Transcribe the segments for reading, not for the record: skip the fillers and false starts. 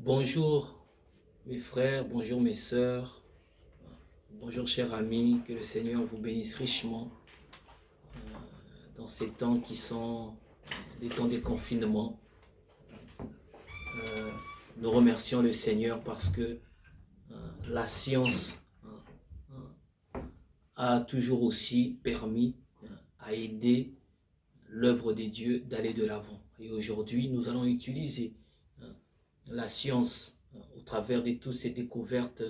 Bonjour mes frères, bonjour mes sœurs, bonjour chers amis, que le Seigneur vous bénisse richement dans ces temps qui sont des temps de confinement. Nous remercions le Seigneur parce que la science a toujours aussi permis, à aider l'œuvre de Dieu d'aller de l'avant. Et aujourd'hui, nous allons utiliser la science au travers de toutes ces découvertes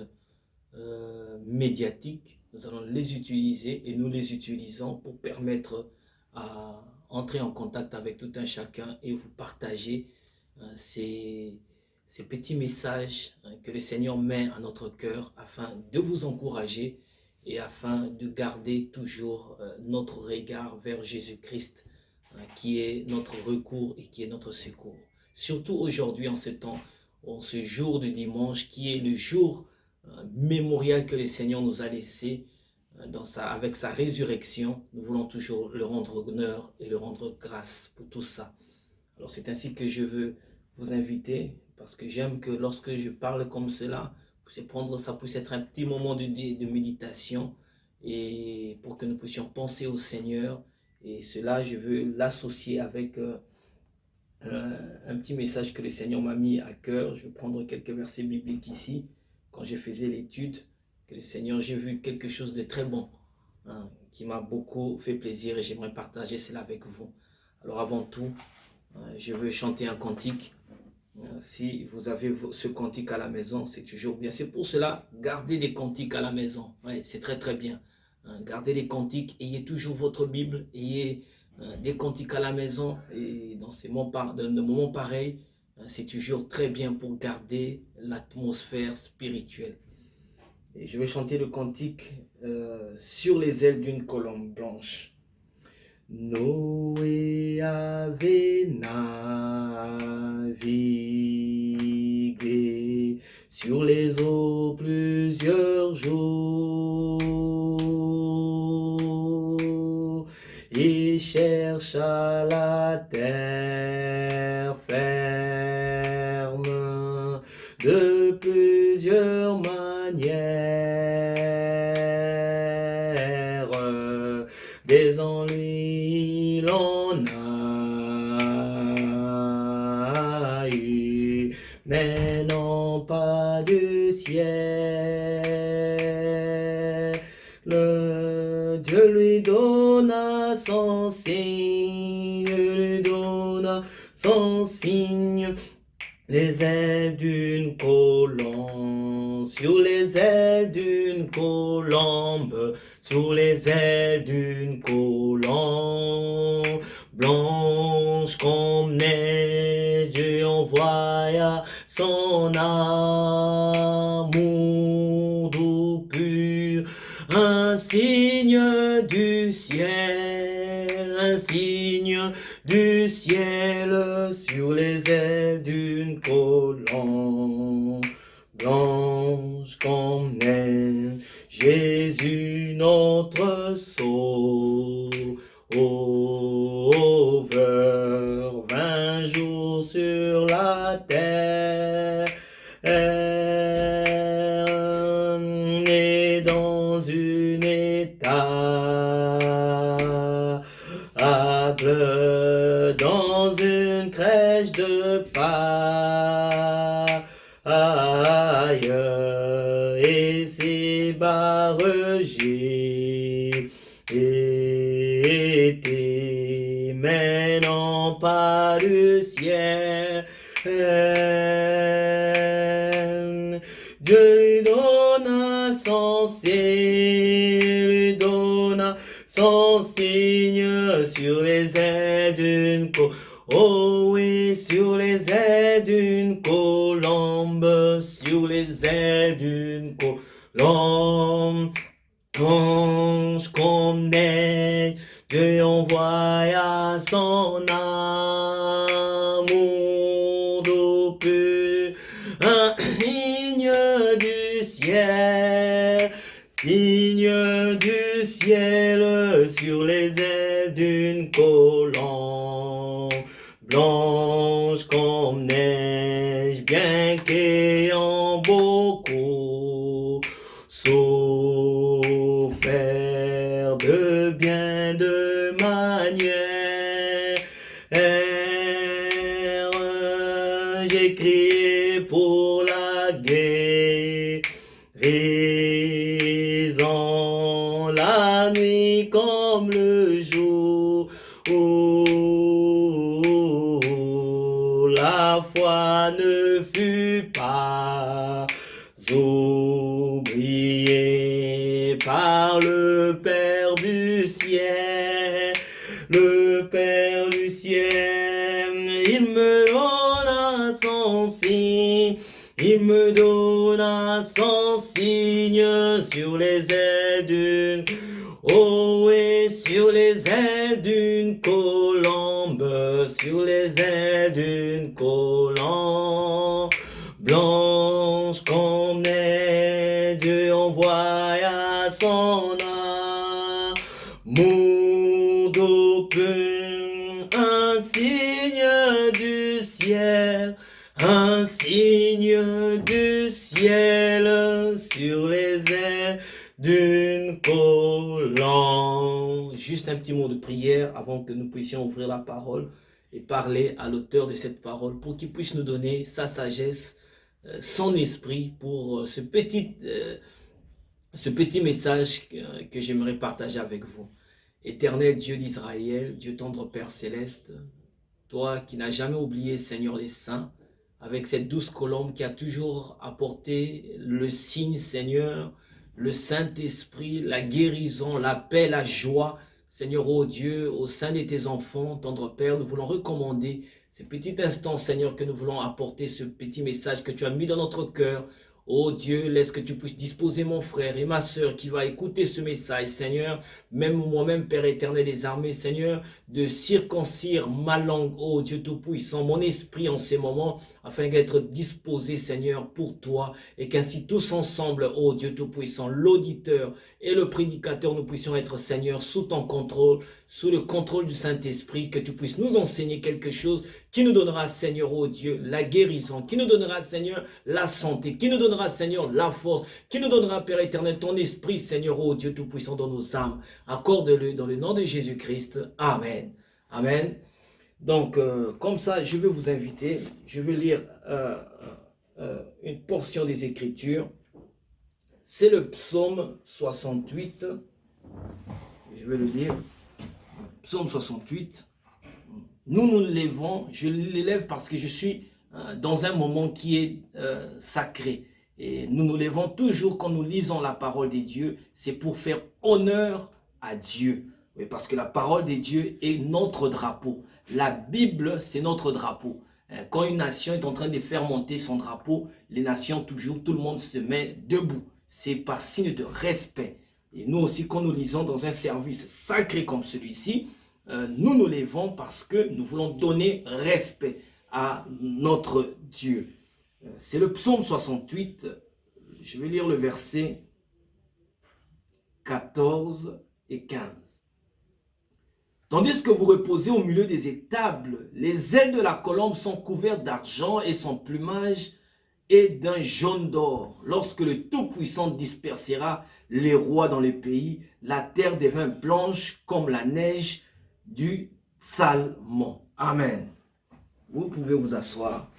médiatiques. Nous allons les utiliser et nous les utilisons pour permettre à entrer en contact avec tout un chacun et vous partager ces petits messages que le Seigneur met à notre cœur afin de vous encourager et afin de garder toujours notre regard vers Jésus-Christ qui est notre recours et qui est notre secours. Surtout aujourd'hui en ce temps, en ce jour de dimanche qui est le jour mémorial que le Seigneur nous a laissé avec sa résurrection. Nous voulons toujours le rendre honneur et le rendre grâce pour tout ça. Alors c'est ainsi que je veux vous inviter parce que j'aime que lorsque je parle comme cela, c'est prendre ça puisse être un petit moment de méditation et pour que nous puissions penser au Seigneur. Et cela, je veux l'associer avec un petit message que le Seigneur m'a mis à cœur. Je vais prendre quelques versets bibliques ici. Quand je faisais l'étude, que le Seigneur, j'ai vu quelque chose de très bon, qui m'a beaucoup fait plaisir et j'aimerais partager cela avec vous. Alors avant tout, je veux chanter un cantique. Si vous avez ce cantique à la maison, c'est toujours bien. C'est pour cela, gardez des cantiques à la maison. Ouais, c'est très très bien. Gardez les cantiques, ayez toujours votre Bible, ayez des cantiques à la maison. Et dans ces moments pareils, c'est toujours très bien pour garder l'atmosphère spirituelle. Et je vais chanter le cantique sur les ailes d'une colombe blanche. Noé avait navigué sur les eaux plusieurs jours et chercha la terre ferme de plusieurs manières. Des ennuis il en a eu, mais non pas du ciel. Dieu lui donna son signe, lui donna son signe. Les ailes d'une colombe, sur les ailes d'une colombe, sur les ailes d'une colombe, blanche comme neige, Dieu envoya son amour doux pur, un signe du ciel, un signe du ciel sur les ailes d'une colombe blanche comme neige. Jésus notre sauveur, 20 jours sur la terre et dans une étable, dans une crèche de paille, et ses bargers étaient, mais non pas du ciel. Dieu lui donna son signe, lui donna son signe sur les ailes d'une colombe. Oh oui, sur les ailes d'une colombe, sur les ailes d'une colombe, blanche comme neige, Dieu envoya son amour doux pur, un signe du ciel, signe du ciel sur les ailes d'une colombe blanche comme neige, bien qu'elle j'ai crié pour la guérison, la nuit comme le jour. La foi ne fut pas oubliée par le Père du ciel. Le Père du ciel, il me donna son signe, il me donna son signe sur les ailes d'une, oh et sur les ailes d'une colombe, sur les ailes d'une colombe, blanche comme neige, Dieu envoya son amour d'aucun, un signe du ciel, un signe du ciel sur les ailes d'une colombe. Juste un petit mot de prière avant que nous puissions ouvrir la parole et parler à l'auteur de cette parole pour qu'il puisse nous donner sa sagesse, son esprit pour ce petit message que j'aimerais partager avec vous. Éternel Dieu d'Israël, Dieu tendre Père céleste, toi qui n'as jamais oublié, Seigneur, les saints, avec cette douce colombe qui a toujours apporté le signe, Seigneur, le Saint-Esprit, la guérison, la paix, la joie, Seigneur, ô Dieu, au sein de tes enfants, tendre Père, nous voulons recommander ces petits instants, Seigneur, que nous voulons apporter, ce petit message que tu as mis dans notre cœur. Oh Dieu, laisse que tu puisses disposer mon frère et ma sœur qui va écouter ce message, Seigneur, même moi-même, Père éternel des armées, Seigneur, de circoncire ma langue, oh Dieu Tout-Puissant, mon esprit en ces moments, afin d'être disposé, Seigneur, pour toi, et qu'ainsi tous ensemble, oh Dieu Tout-Puissant, l'auditeur et le prédicateur, nous puissions être, Seigneur, sous ton contrôle, sous le contrôle du Saint-Esprit, que tu puisses nous enseigner quelque chose qui nous donnera, Seigneur, oh Dieu, la guérison, qui nous donnera, Seigneur, la santé, qui nous donnera, Seigneur, la force, qui nous donnera, Père éternel, ton esprit, Seigneur, oh Dieu Tout-Puissant, dans nos âmes. Accorde-le dans le nom de Jésus-Christ. Amen. Amen. Donc, comme ça, je vais vous inviter, je vais lire une portion des Écritures. C'est le psaume 68. Je vais le lire. Psaume 68. Nous lèvons, je l'élève parce que je suis dans un moment qui est sacré. Et nous lèvons toujours quand nous lisons la parole de Dieu, c'est pour faire honneur à Dieu. Oui, parce que la parole de Dieu est notre drapeau. La Bible, c'est notre drapeau. Quand une nation est en train de faire monter son drapeau, les nations, toujours, tout le monde se met debout. C'est par signe de respect. Et nous aussi, quand nous lisons dans un service sacré comme celui-ci, nous lèvons parce que nous voulons donner respect à notre Dieu. C'est le psaume 68. Je vais lire le verset 14 et 15. Tandis que vous reposez au milieu des étables, les ailes de la colombe sont couvertes d'argent et son plumage est d'un jaune d'or. Lorsque le Tout-Puissant dispersera les rois dans le pays, la terre devint blanche comme la neige du Salmon. Amen. Vous pouvez vous asseoir.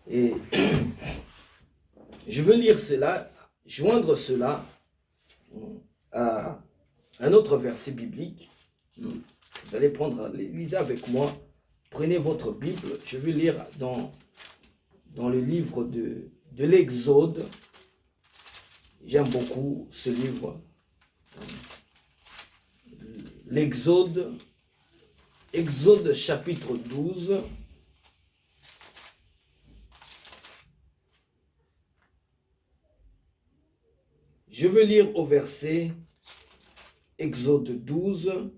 Et je veux lire cela, joindre cela à un autre verset biblique. Vous allez prendre, lisez avec moi, prenez votre Bible, je vais lire dans le livre de l'Exode. J'aime beaucoup ce livre. L'Exode, Exode chapitre 12. Je veux lire au verset Exode 12.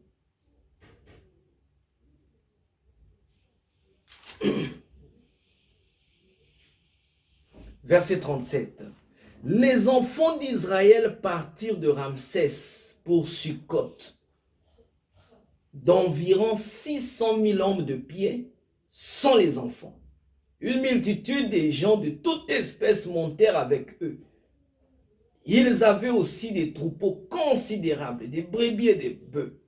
Verset 37. Les enfants d'Israël partirent de Ramsès pour Sukkot, d'environ 600 000 hommes de pied, sans les enfants. Une multitude des gens de toute espèce montèrent avec eux. Ils avaient aussi des troupeaux considérables, des brebis et des bœufs.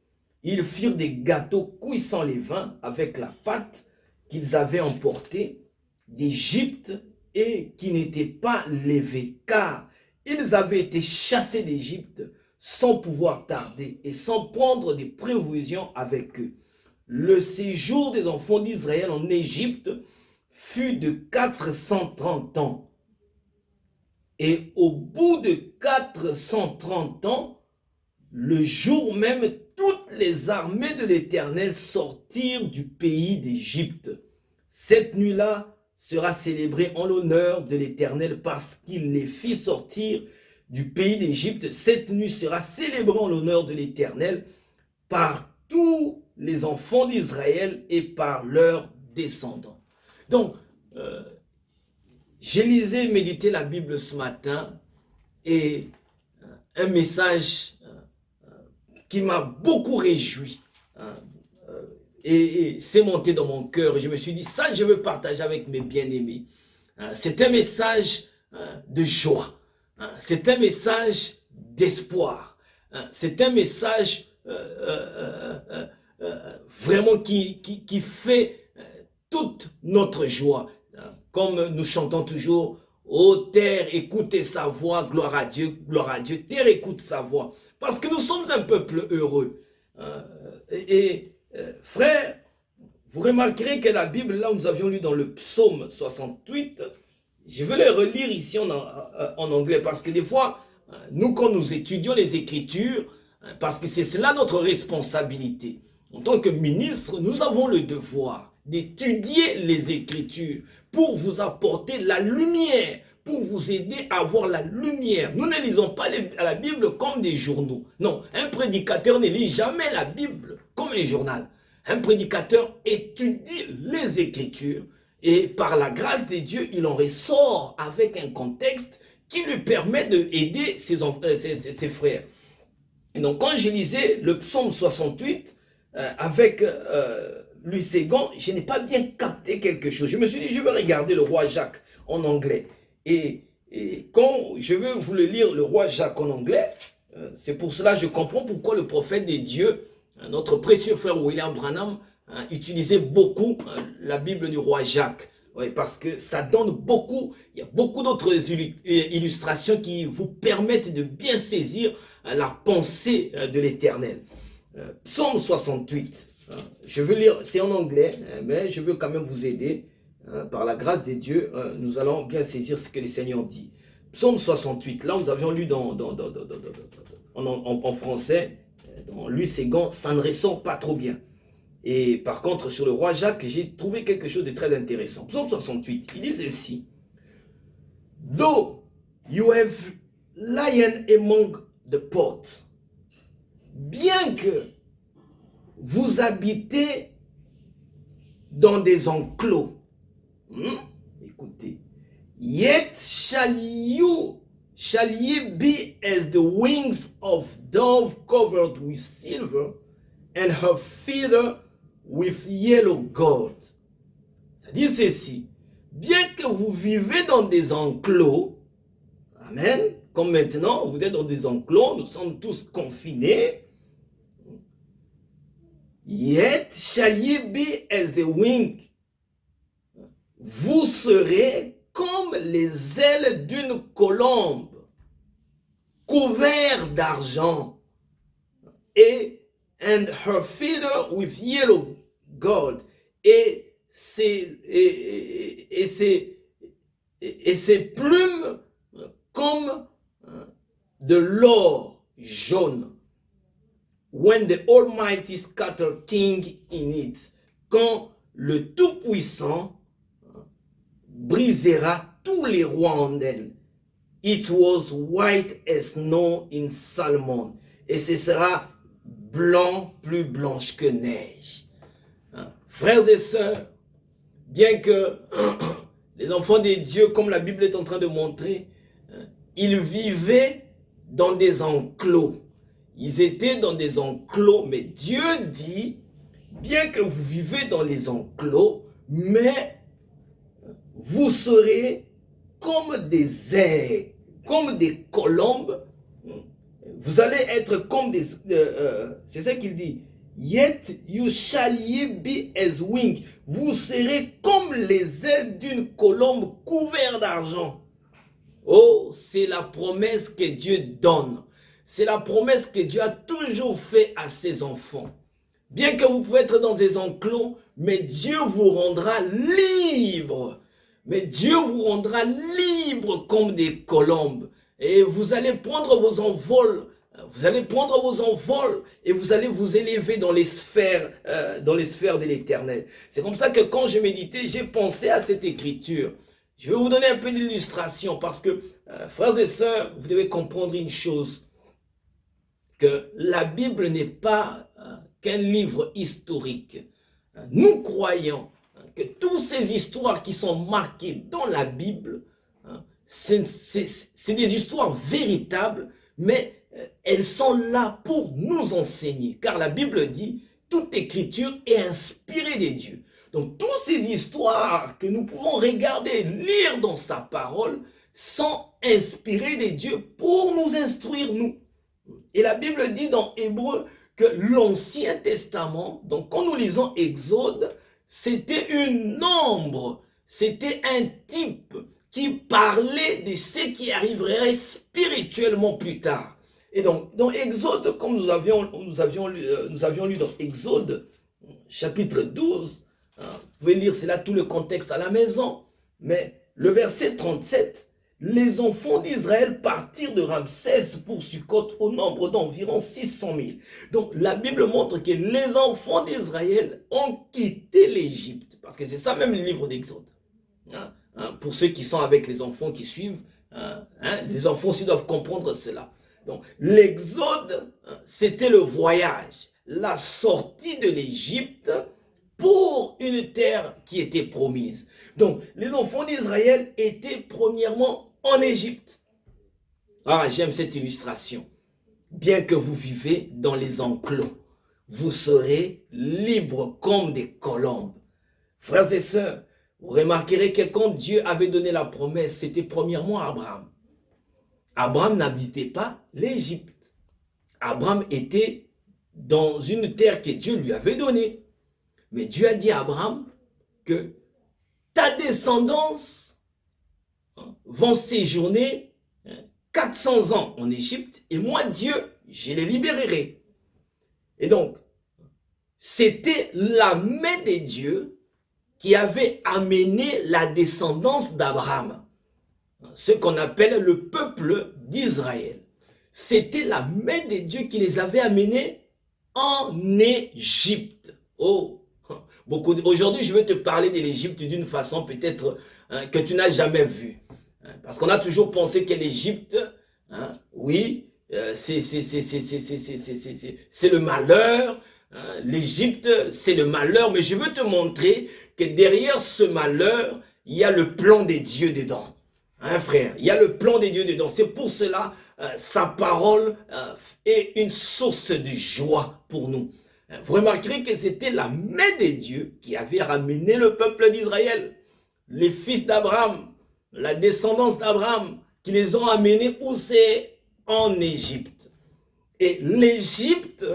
Ils firent des gâteaux cuits sans levain avec la pâte qu'ils avaient emportée d'Égypte et qui n'étaient pas levés, car ils avaient été chassés d'Égypte sans pouvoir tarder et sans prendre des prévisions avec eux. Le séjour des enfants d'Israël en Égypte fut de 430 ans. Et au bout de 430 ans, le jour même, toutes les armées de l'Éternel sortirent du pays d'Égypte. Cette nuit-là sera célébrée en l'honneur de l'Éternel parce qu'il les fit sortir du pays d'Égypte. Cette nuit sera célébrée en l'honneur de l'Éternel par tous les enfants d'Israël et par leurs descendants. Donc, j'ai lisé, médité la Bible ce matin et un message qui m'a beaucoup réjoui et c'est monté dans mon cœur. Je me suis dit, ça je veux partager avec mes bien-aimés. C'est un message de joie, c'est un message d'espoir, c'est un message vraiment qui fait toute notre joie. Comme nous chantons toujours, ô terre, écoutez sa voix, gloire à Dieu, terre écoute sa voix. Parce que nous sommes un peuple heureux. Frère, vous remarquerez que la Bible, là nous avions lu dans le psaume 68, je vais le relire ici en anglais, parce que des fois, nous quand nous étudions les Écritures, parce que c'est cela notre responsabilité. En tant que ministre, nous avons le devoir d'étudier les Écritures pour vous apporter la lumière, pour vous aider à avoir la lumière. Nous ne lisons pas la Bible comme des journaux. Non, un prédicateur ne lit jamais la Bible comme un journal. Un prédicateur étudie les Écritures et par la grâce de Dieu, il en ressort avec un contexte qui lui permet d'aider ses frères. Et donc quand je lisais le psaume 68 avec Louis Séguin, je n'ai pas bien capté quelque chose. Je me suis dit, je vais regarder le roi Jacques en anglais. Et quand je veux vous le lire, le roi Jacques en anglais, c'est pour cela que je comprends pourquoi le prophète de Dieu, notre précieux frère William Branham, utilisait beaucoup la Bible du roi Jacques. Oui, parce que ça donne beaucoup, il y a beaucoup d'autres illustrations qui vous permettent de bien saisir la pensée de l'Éternel. Psaume 68, je veux lire, c'est en anglais, mais je veux quand même vous aider. Par la grâce de Dieu, nous allons bien saisir ce que le Seigneur dit. Psaume 68, là nous avions lu en français, dans Louis Séguin, ça ne ressort pas trop bien. Et par contre, sur le roi Jacques, j'ai trouvé quelque chose de très intéressant. Psaume 68, il dit ceci. Though you have lion among the pot, bien que vous habitez dans des enclos, écoutez, yet shall ye be as the wings of dove covered with silver, and her feather with yellow gold. Ça dit ceci, bien que vous vivez dans des enclos, amen, comme maintenant vous êtes dans des enclos, nous sommes tous confinés, yet shall ye be as the wing. Vous serez comme les ailes d'une colombe, couverts d'argent, et and her feather with yellow gold, et ses plumes comme de l'or jaune. When the Almighty scatter king in it, quand le Tout-Puissant brisera tous les rois en elle. It was white as snow in Salmon. Et ce sera blanc, plus blanche que neige. Frères et sœurs, bien que les enfants de Dieu, comme la Bible est en train de montrer, ils vivaient dans des enclos. Ils étaient dans des enclos, mais Dieu dit, bien que vous vivez dans les enclos, mais vous serez comme des ailes, comme des colombes. Vous allez être comme des... c'est ça qu'il dit. Yet you shall ye be as wings. Vous serez comme les ailes d'une colombe couvertes d'argent. Oh, c'est la promesse que Dieu donne. C'est la promesse que Dieu a toujours fait à ses enfants. Bien que vous pouvez être dans des enclos, mais Dieu vous rendra libre. Mais Dieu vous rendra libre comme des colombes. Et vous allez prendre vos envols. Vous allez prendre vos envols et vous allez vous élever dans les sphères de l'Éternel. C'est comme ça que quand je méditais, j'ai pensé à cette écriture. Je vais vous donner un peu d'illustration parce que, frères et sœurs, vous devez comprendre une chose, que la Bible n'est pas qu'un livre historique. Nous croyons que toutes ces histoires qui sont marquées dans la Bible, c'est des histoires véritables, mais elles sont là pour nous enseigner. Car la Bible dit, toute écriture est inspirée des dieux. Donc, toutes ces histoires que nous pouvons regarder, lire dans sa parole, sont inspirées des dieux pour nous instruire, nous. Et la Bible dit dans Hébreu que l'Ancien Testament, donc quand nous lisons Exode, c'était une ombre, c'était un type qui parlait de ce qui arriverait spirituellement plus tard. Et donc, dans Exode, comme nous avions lu dans Exode, chapitre 12, vous pouvez lire cela tout le contexte à la maison, mais le verset 37, les enfants d'Israël partirent de Ramsès pour Sukkot au nombre d'environ 600 000. Donc la Bible montre que les enfants d'Israël ont quitté l'Égypte, parce que c'est ça même le livre d'Exode. Pour ceux qui sont avec les enfants qui suivent, les enfants aussi doivent comprendre cela. Donc l'Exode, c'était le voyage, la sortie de l'Égypte pour une terre qui était promise. Donc, les enfants d'Israël étaient premièrement en Égypte. Ah, j'aime cette illustration. Bien que vous vivez dans les enclos, vous serez libres comme des colombes. Frères et sœurs, vous remarquerez que quand Dieu avait donné la promesse, c'était premièrement à Abraham. Abraham n'habitait pas l'Égypte. Abraham était dans une terre que Dieu lui avait donnée. Mais Dieu a dit à Abraham que ta descendance vont séjourner 400 ans en Égypte et moi, Dieu, je les libérerai. Et donc, c'était la main de Dieu qui avait amené la descendance d'Abraham, ce qu'on appelle le peuple d'Israël. C'était la main de Dieu qui les avait amenés en Égypte. Oh! Aujourd'hui, je vais te parler de l'Égypte d'une façon peut-être que tu n'as jamais vue. Parce qu'on a toujours pensé que l'Égypte, oui, c'est le malheur. L'Égypte, c'est le malheur. Mais je veux te montrer que derrière ce malheur, il y a le plan des dieux dedans. Hein, frère, il y a le plan des dieux dedans. C'est pour cela, sa parole est une source de joie pour nous. Vous remarquerez que c'était la main de Dieu qui avait ramené le peuple d'Israël, les fils d'Abraham, la descendance d'Abraham, qui les ont amenés où c'est en Égypte. Et l'Égypte,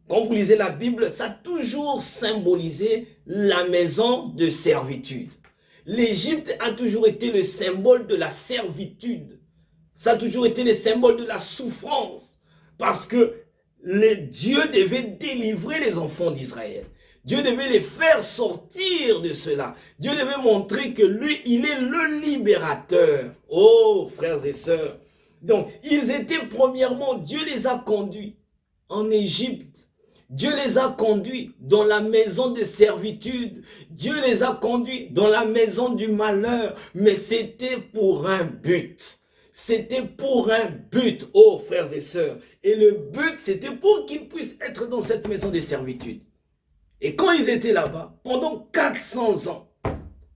quand vous lisez la Bible, ça a toujours symbolisé la maison de servitude. L'Égypte a toujours été le symbole de la servitude. Ça a toujours été le symbole de la souffrance. Parce que Dieu devait délivrer les enfants d'Israël. Dieu devait les faire sortir de cela. Dieu devait montrer que lui, il est le libérateur. Oh, frères et sœurs. Donc, ils étaient premièrement, Dieu les a conduits en Égypte. Dieu les a conduits dans la maison de servitude. Dieu les a conduits dans la maison du malheur. Mais c'était pour un but. C'était pour un but, oh frères et sœurs. Et le but, c'était pour qu'ils puissent être dans cette maison de servitude. Et quand ils étaient là-bas, pendant 400 ans,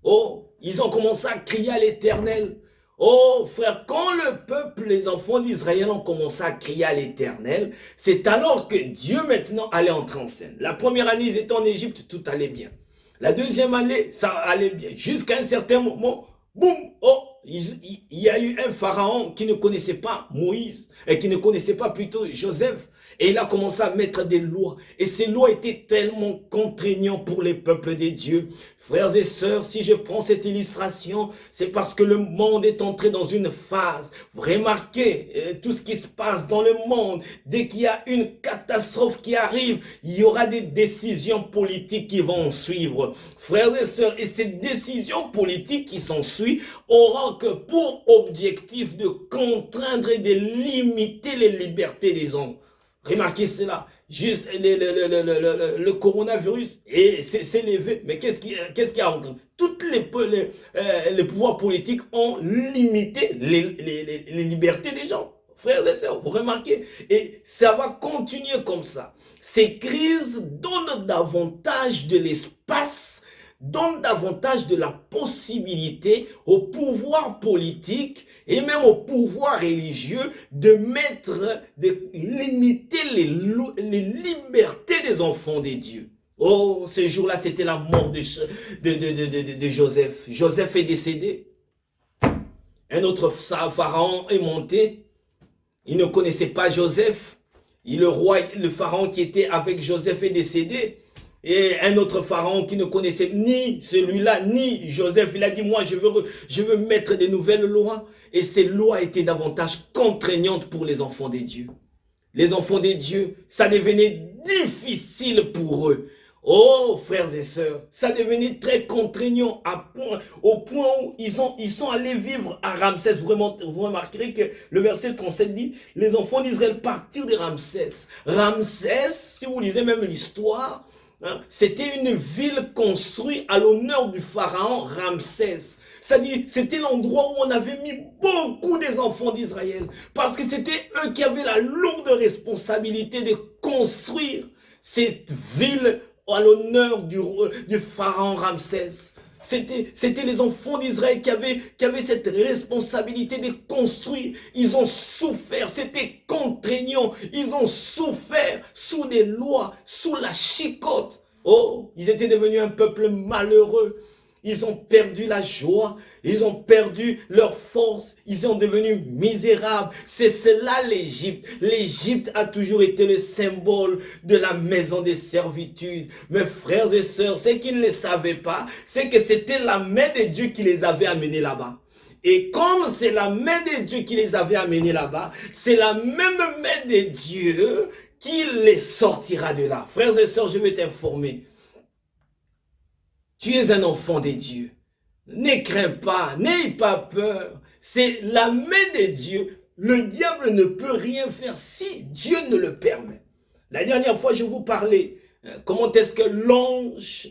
oh, ils ont commencé à crier à l'Éternel. Oh frère, quand le peuple, les enfants d'Israël ont commencé à crier à l'Éternel, c'est alors que Dieu maintenant allait entrer en scène. La première année, ils étaient en Égypte, tout allait bien. La deuxième année, ça allait bien. Jusqu'à un certain moment, boum, oh, il y a eu un pharaon qui ne connaissait pas Moïse, et qui ne connaissait pas plutôt Joseph. Et il a commencé à mettre des lois. Et ces lois étaient tellement contraignantes pour les peuples des dieux. Frères et sœurs, si je prends cette illustration, c'est parce que le monde est entré dans une phase. Vous remarquez tout ce qui se passe dans le monde. Dès qu'il y a une catastrophe qui arrive, il y aura des décisions politiques qui vont en suivre. Frères et sœurs, et ces décisions politiques qui s'en suivent auront que pour objectif de contraindre et de limiter les libertés des hommes. Remarquez cela, juste le coronavirus s'est levé. Mais qu'est-ce qui a entre toutes les pouvoirs politiques ont limité les libertés des gens. Frères et sœurs, vous remarquez. Et ça va continuer comme ça. Ces crises donnent davantage de l'espace, donnent davantage de la possibilité au pouvoir politique et même au pouvoir religieux de limiter les libertés des enfants des dieux. Oh, ce jour-là, c'était la mort de Joseph. Joseph est décédé. Un autre pharaon est monté. Il ne connaissait pas Joseph. Le pharaon qui était avec Joseph est décédé. Et un autre pharaon qui ne connaissait ni celui-là, ni Joseph, il a dit, moi, je veux mettre des nouvelles lois. Et ces lois étaient davantage contraignantes pour les enfants des dieux. Les enfants des dieux, ça devenait difficile pour eux. Oh, frères et sœurs, ça devenait très contraignant au point où ils sont allés vivre à Ramsès. Vous remarquerez que le verset 37 dit, les enfants d'Israël partirent de Ramsès. Ramsès, si vous lisez même l'histoire, c'était une ville construite à l'honneur du pharaon Ramsès. C'est-à-dire, c'était l'endroit où on avait mis beaucoup des enfants d'Israël. Parce que c'était eux qui avaient la lourde responsabilité de construire cette ville à l'honneur du pharaon Ramsès. C'était les enfants d'Israël qui avaient cette responsabilité de construire. Ils ont souffert, c'était contraignant. Ils ont souffert sous des lois, sous la chicotte. Oh, ils étaient devenus un peuple malheureux. Ils ont perdu la joie, ils ont perdu leur force, ils sont devenus misérables. C'est cela l'Égypte. L'Égypte a toujours été le symbole de la maison des servitudes. Mes frères et sœurs, ce qu'ils ne savaient pas, c'est que c'était la main de Dieu qui les avait amenés là-bas. Et comme c'est la main de Dieu qui les avait amenés là-bas, c'est la même main de Dieu qui les sortira de là. Frères et sœurs, je veux t'informer. Tu es un enfant de Dieu. Ne crains pas, n'aie pas peur. C'est la main de Dieu. Le diable ne peut rien faire si Dieu ne le permet. La dernière fois, je vous parlais comment est-ce que l'ange,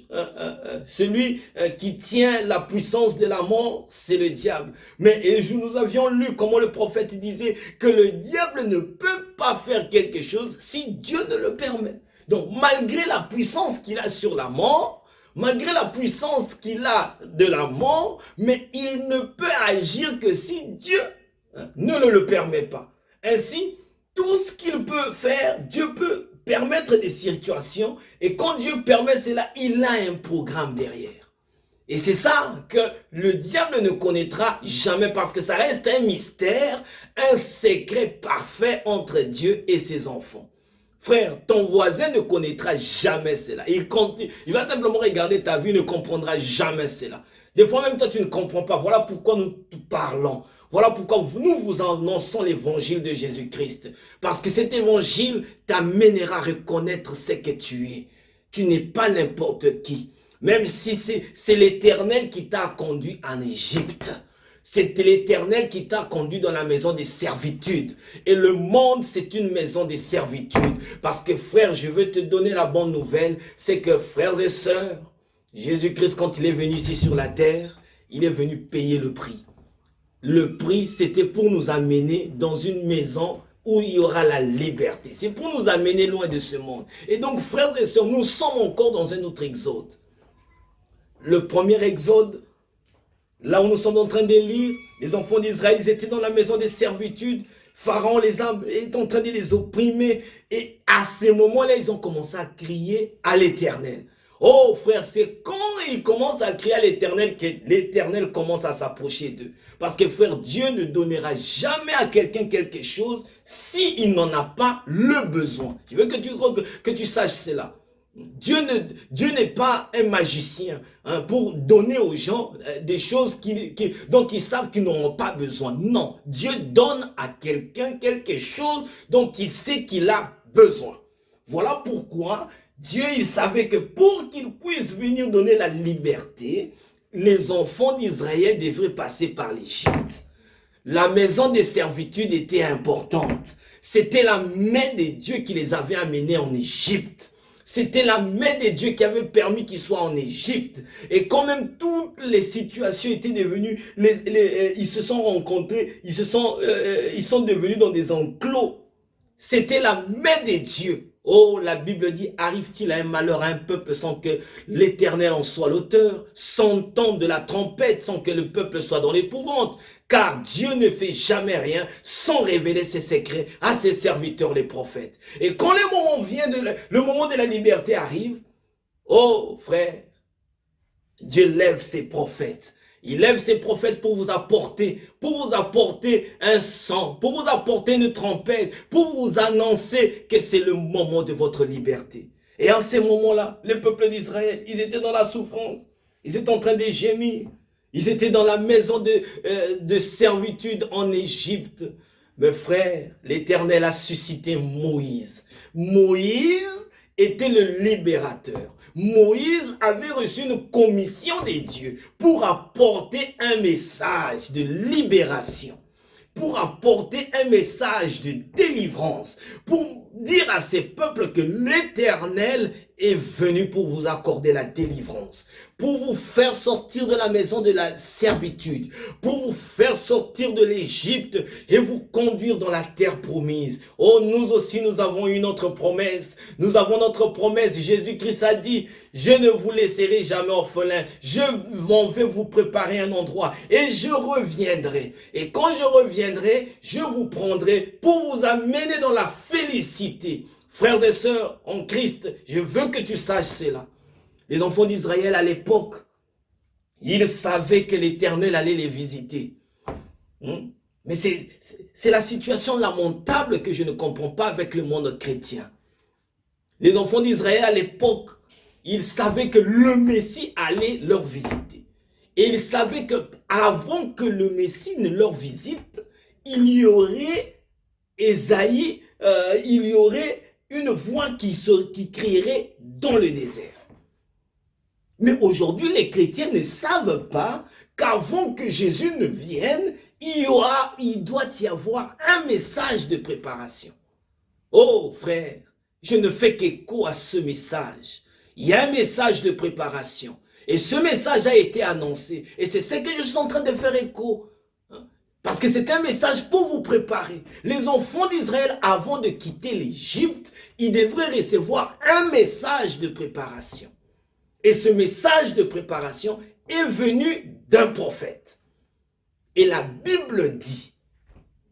celui qui tient la puissance de la mort, c'est le diable. Mais nous avions lu comment le prophète disait que le diable ne peut pas faire quelque chose si Dieu ne le permet. Donc, malgré la puissance qu'il a sur la mort, malgré la puissance qu'il a de la mort, mais il ne peut agir que si Dieu ne le permet pas. Ainsi, tout ce qu'il peut faire, Dieu peut permettre des situations, et quand Dieu permet cela, il a un programme derrière. Et c'est ça que le diable ne connaîtra jamais, parce que ça reste un mystère, un secret parfait entre Dieu et ses enfants. Frère, ton voisin ne connaîtra jamais cela. Il va simplement regarder ta vie, il ne comprendra jamais cela. Des fois même toi tu ne comprends pas. Voilà pourquoi nous parlons. Voilà pourquoi nous vous annonçons l'évangile de Jésus-Christ. Parce que cet évangile t'amènera à reconnaître ce que tu es. Tu n'es pas n'importe qui. Même si c'est l'Éternel qui t'a conduit en Égypte. C'est l'Éternel qui t'a conduit dans la maison des servitudes. Et le monde, c'est une maison des servitudes. Parce que frère, je veux te donner la bonne nouvelle. C'est que frères et sœurs, Jésus-Christ, quand il est venu ici sur la terre, il est venu payer le prix. Le prix, c'était pour nous amener dans une maison où il y aura la liberté. C'est pour nous amener loin de ce monde. Et donc, frères et sœurs, nous sommes encore dans un autre exode. Le premier exode, là où nous sommes en train de lire, les enfants d'Israël, ils étaient dans la maison des servitudes. Pharaon est en train de les opprimer. Et à ce moment-là, ils ont commencé à crier à l'Éternel. Oh frère, c'est quand ils commencent à crier à l'Éternel que l'Éternel commence à s'approcher d'eux. Parce que frère, Dieu ne donnera jamais à quelqu'un quelque chose s'il n'en a pas le besoin. Je veux que tu saches cela. Dieu n'est pas un magicien hein, pour donner aux gens des choses dont ils savent qu'ils n'auront pas besoin. Non, Dieu donne à quelqu'un quelque chose dont il sait qu'il a besoin. Voilà pourquoi Dieu, il savait que pour qu'il puisse venir donner la liberté, les enfants d'Israël devraient passer par l'Égypte. La maison des servitudes était importante. C'était la main de Dieu qui les avait amenés en Égypte. C'était la main de Dieu qui avait permis qu'ils soient en Égypte. Et quand même toutes les situations étaient devenues, ils se sont rencontrés, ils sont devenus dans des enclos. C'était la main de Dieu. Oh, la Bible dit, arrive-t-il à un malheur à un peuple sans que l'Éternel en soit l'auteur, sans temps de la trompette, sans que le peuple soit dans l'épouvante? Car Dieu ne fait jamais rien sans révéler ses secrets à ses serviteurs les prophètes. Et quand le moment de la liberté arrive, oh frère, Dieu lève ses prophètes. Il lève ses prophètes pour vous apporter un sang, pour vous apporter une trompette, pour vous annoncer que c'est le moment de votre liberté. Et en ces moments-là, le peuple d'Israël, ils étaient dans la souffrance, ils étaient en train de gémir, ils étaient dans la maison de servitude en Égypte. Mes frères, l'Éternel a suscité Moïse. Moïse était le libérateur. Moïse avait reçu une commission des dieux pour apporter un message de libération, pour apporter un message de délivrance, pour dire à ces peuples que l'Éternel est venu pour vous accorder la délivrance, pour vous faire sortir de la maison de la servitude, pour vous faire sortir de l'Égypte et vous conduire dans la terre promise. Oh, nous aussi, nous avons une autre promesse. Nous avons notre promesse. Jésus-Christ a dit, je ne vous laisserai jamais orphelin. Je m'en vais vous préparer un endroit et je reviendrai. Et quand je reviendrai, je vous prendrai pour vous amener dans la félicité. Frères et sœurs en Christ, je veux que tu saches cela. Les enfants d'Israël à l'époque, ils savaient que l'Éternel allait les visiter. Mais c'est la situation lamentable que je ne comprends pas avec le monde chrétien. Les enfants d'Israël à l'époque, ils savaient que le Messie allait leur visiter. Et ils savaient qu'avant que le Messie ne leur visite, il y aurait Ésaïe, il y aurait une voix qui crierait dans le désert. Mais aujourd'hui, les chrétiens ne savent pas qu'avant que Jésus ne vienne, il doit y avoir un message de préparation. Oh frère, je ne fais qu'écho à ce message. Il y a un message de préparation. Et ce message a été annoncé. Et c'est ce que je suis en train de faire écho. Parce que c'est un message pour vous préparer. Les enfants d'Israël, avant de quitter l'Égypte, ils devraient recevoir un message de préparation. Et ce message de préparation est venu d'un prophète. Et la Bible dit,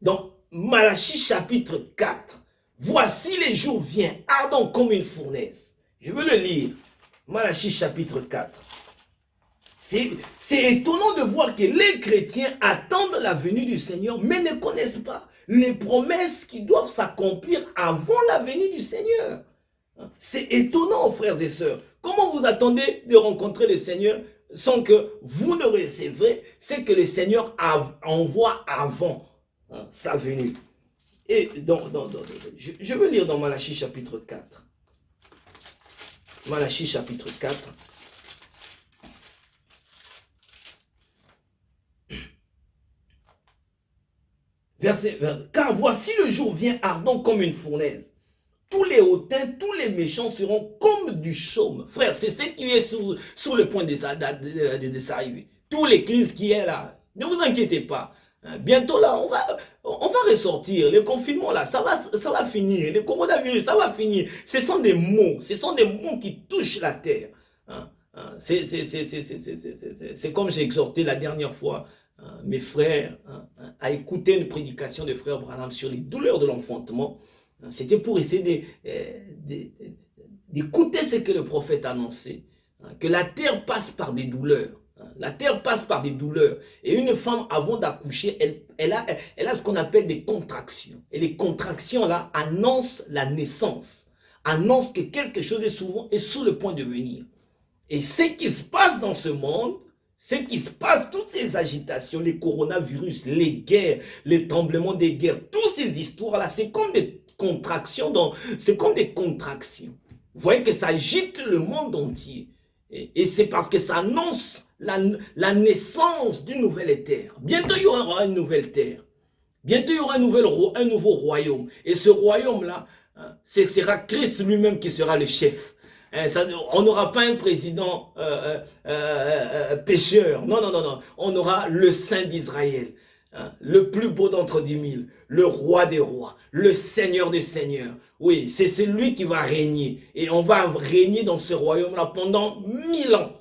dans Malachie chapitre 4, « Voici les jours viennent, ardents comme une fournaise. » Je veux le lire. Malachie chapitre 4. C'est étonnant de voir que les chrétiens attendent la venue du Seigneur, mais ne connaissent pas les promesses qui doivent s'accomplir avant la venue du Seigneur. C'est étonnant, frères et sœurs. Comment vous attendez de rencontrer le Seigneur sans que vous ne recevrez ce que le Seigneur envoie avant sa venue? Et je veux lire dans Malachie chapitre 4. Malachie chapitre 4. Car voici le jour vient ardent comme une fournaise. Tous les hautains, tous les méchants seront comme du chaume. Frère, c'est ce qui est sur le point de s'arriver. Tous les crises qui est là, ne vous inquiétez pas. Bientôt là, on va ressortir. Le confinement là, ça va finir. Le coronavirus, ça va finir. Ce sont des mots qui touchent la terre. C'est comme j'ai exhorté la dernière fois mes frères à écouter une prédication de frère Branham sur les douleurs de l'enfantement. C'était pour essayer d'écouter ce que le prophète annonçait. que la terre passe par des douleurs. La terre passe par des douleurs. Et une femme, avant d'accoucher, elle a ce qu'on appelle des contractions. Et les contractions-là annoncent la naissance. Annoncent que quelque chose est sur le point de venir. Et ce qui se passe dans ce monde, ce qui se passe, toutes ces agitations, les coronavirus, les guerres, les tremblements des guerres, toutes ces histoires-là, c'est comme des contractions. C'est comme des contractions. Vous voyez que ça agite le monde entier. Et c'est parce que ça annonce la naissance d'une nouvelle terre. Bientôt, il y aura une nouvelle terre. Bientôt, il y aura un nouveau royaume. Et ce royaume-là, ce sera Christ lui-même qui sera le chef. On n'aura pas un président pécheur. Non, non, non, non. On aura le Saint d'Israël. Le plus beau d'entre 10 000, le roi des rois, le seigneur des seigneurs. Oui, c'est celui qui va régner. Et on va régner dans ce royaume-là pendant 1000 ans.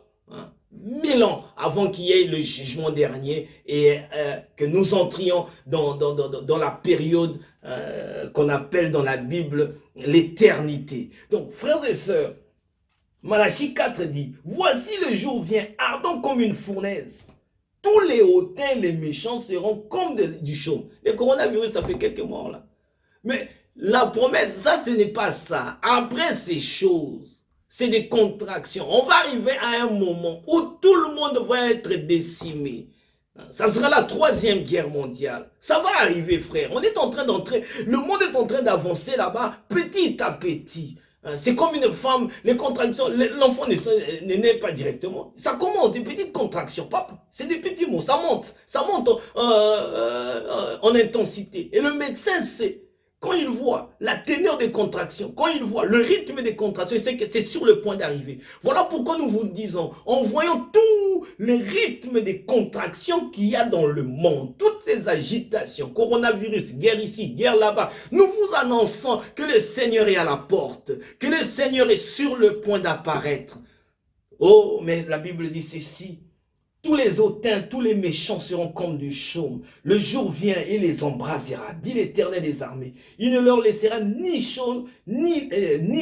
1000 ans avant qu'il y ait le jugement dernier et que nous entrions dans la période qu'on appelle dans la Bible l'éternité. Donc, frères et sœurs, Malachie 4 dit, « Voici le jour vient ardent comme une fournaise. Tous les hautains, les méchants seront comme du chaume. » Le coronavirus, ça fait quelques morts là. Mais la promesse, ça, ce n'est pas ça. Après ces choses, c'est des contractions. On va arriver à un moment où tout le monde va être décimé. Ça sera la 3e guerre mondiale. Ça va arriver, frère. On est en train d'entrer. Le monde est en train d'avancer là-bas, petit à petit. C'est comme une femme, les contractions, l'enfant ne naît pas directement. Ça commence, des petites contractions, papa. C'est des petits mots, ça monte en intensité. Et le médecin sait, quand il voit la teneur des contractions, quand il voit le rythme des contractions, il sait que c'est sur le point d'arriver. Voilà pourquoi nous vous disons, en voyant tous les rythmes des contractions qu'il y a dans le monde, toutes ces agitations, coronavirus, guerre ici, guerre là-bas, nous vous annonçons que le Seigneur est à la porte, que le Seigneur est sur le point d'apparaître. Oh, mais la Bible dit ceci. Tous les hautains, tous les méchants seront comme du chaume. Le jour vient et les embrasera, dit l'Éternel des armées. Il ne leur laissera ni chaume, ni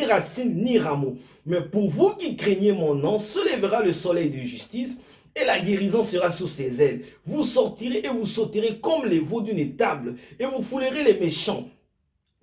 racine, ni rameau. Mais pour vous qui craignez mon nom, se lèvera le soleil de justice et la guérison sera sous ses ailes. Vous sortirez et vous sauterez comme les veaux d'une étable et vous foulerez les méchants.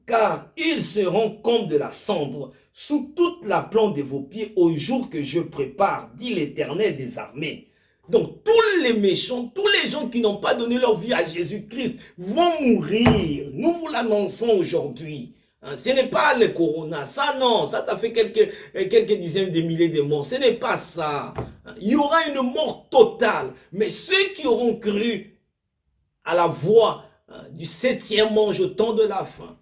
Car ils seront comme de la cendre sous toute la plante de vos pieds au jour que je prépare, dit l'Éternel des armées. Donc tous les méchants, tous les gens qui n'ont pas donné leur vie à Jésus-Christ vont mourir. Nous vous l'annonçons aujourd'hui. Ce n'est pas le corona, ça non, ça fait quelques dizaines de milliers de morts. Ce n'est pas ça. Il y aura une mort totale. Mais ceux qui auront cru à la voix du 7e ange au temps de la fin,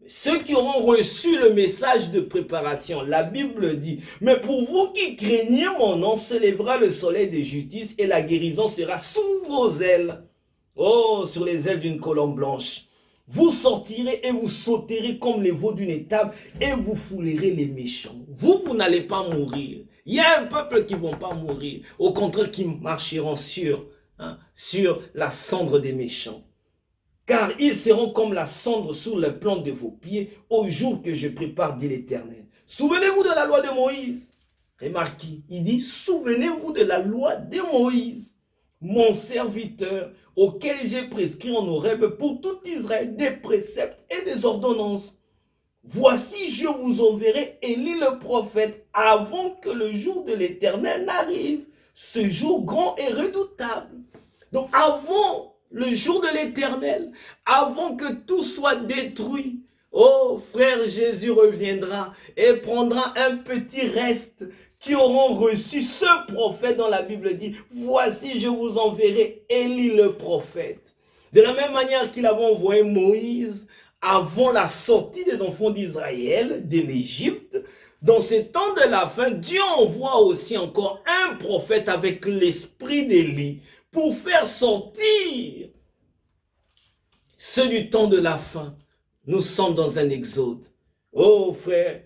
ceux qui auront reçu le message de préparation, la Bible dit, mais pour vous qui craignez mon nom, se lèvera le soleil de justice et la guérison sera sous vos ailes. Oh, sur les ailes d'une colombe blanche. Vous sortirez et vous sauterez comme les veaux d'une étable et vous foulerez les méchants. Vous n'allez pas mourir. Il y a un peuple qui ne va pas mourir. Au contraire, qui marcheront sur la cendre des méchants. Car ils seront comme la cendre sur la plante de vos pieds au jour que je prépare, dit l'Éternel. Souvenez-vous de la loi de Moïse. Remarquez, il dit, souvenez-vous de la loi de Moïse, mon serviteur, auquel j'ai prescrit en Horeb pour tout Israël des préceptes et des ordonnances. Voici, je vous enverrai Élie le prophète avant que le jour de l'Éternel n'arrive. Ce jour grand et redoutable. Donc avant le jour de l'Éternel, avant que tout soit détruit, oh frère, Jésus reviendra et prendra un petit reste qui auront reçu ce prophète dont la Bible dit, voici je vous enverrai Élie le prophète. De la même manière qu'il avait envoyé Moïse avant la sortie des enfants d'Israël de l'Égypte, dans ces temps de la fin, Dieu envoie aussi encore un prophète avec l'esprit d'Élie pour faire sortir ceux du temps de la fin. Nous sommes dans un exode. Oh frère,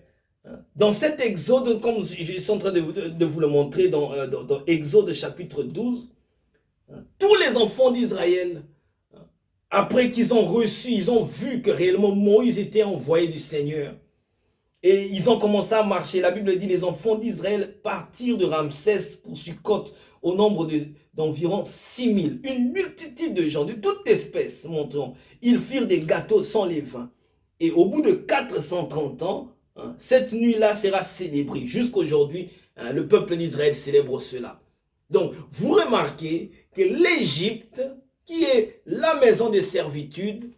dans cet exode, comme je suis en train de vous le montrer dans Exode chapitre 12, tous les enfants d'Israël, après qu'ils ont reçu, ils ont vu que réellement Moïse était envoyé du Seigneur. Et ils ont commencé à marcher. La Bible dit les enfants d'Israël partirent de Ramsès pour Sukkot au nombre d'environ 6000. Une multitude de gens de toute espèce montrant. Ils firent des gâteaux sans levain. Et au bout de 430 ans, cette nuit-là sera célébrée. Jusqu'aujourd'hui, le peuple d'Israël célèbre cela. Donc, vous remarquez que l'Égypte, qui est la maison de servitude,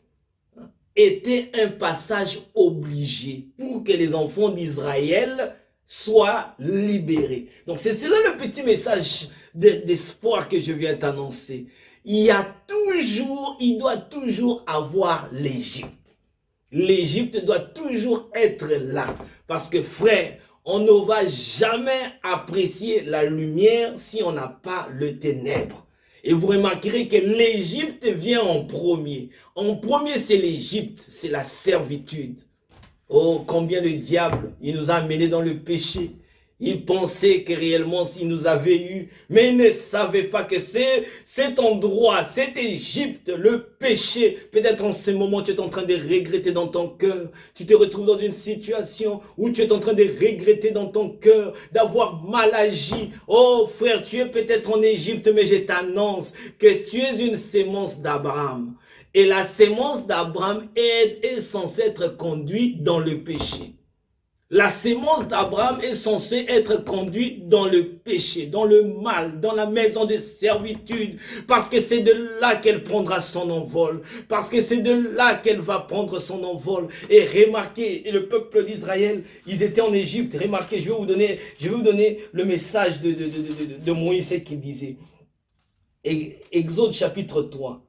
était un passage obligé pour que les enfants d'Israël soient libérés. Donc, c'est cela le petit message d'espoir que je viens t'annoncer. Il doit toujours avoir l'Égypte. L'Égypte doit toujours être là. Parce que frère, on ne va jamais apprécier la lumière si on n'a pas le ténèbre. Et vous remarquerez que l'Égypte vient en premier. En premier, c'est l'Égypte, c'est la servitude. Oh, combien le diable, il nous a amenés dans le péché. Il pensait que réellement s'il nous avait eu, mais il ne savait pas que cet endroit, cette Égypte, le péché, peut-être en ce moment tu es en train de regretter dans ton cœur, tu te retrouves dans une situation où tu es en train de regretter dans ton cœur, d'avoir mal agi. Oh frère, tu es peut-être en Égypte, mais je t'annonce que tu es une sémence d'Abraham. Et la sémence d'Abraham est censée être conduite dans le péché. La sémence d'Abraham est censée être conduite dans le péché, dans le mal, dans la maison de servitude, parce que c'est de là qu'elle prendra son envol, parce que c'est de là qu'elle va prendre son envol. Et remarquez, et le peuple d'Israël, ils étaient en Égypte. Remarquez, je vais vous donner le message de Moïse qui disait. Exode chapitre 3,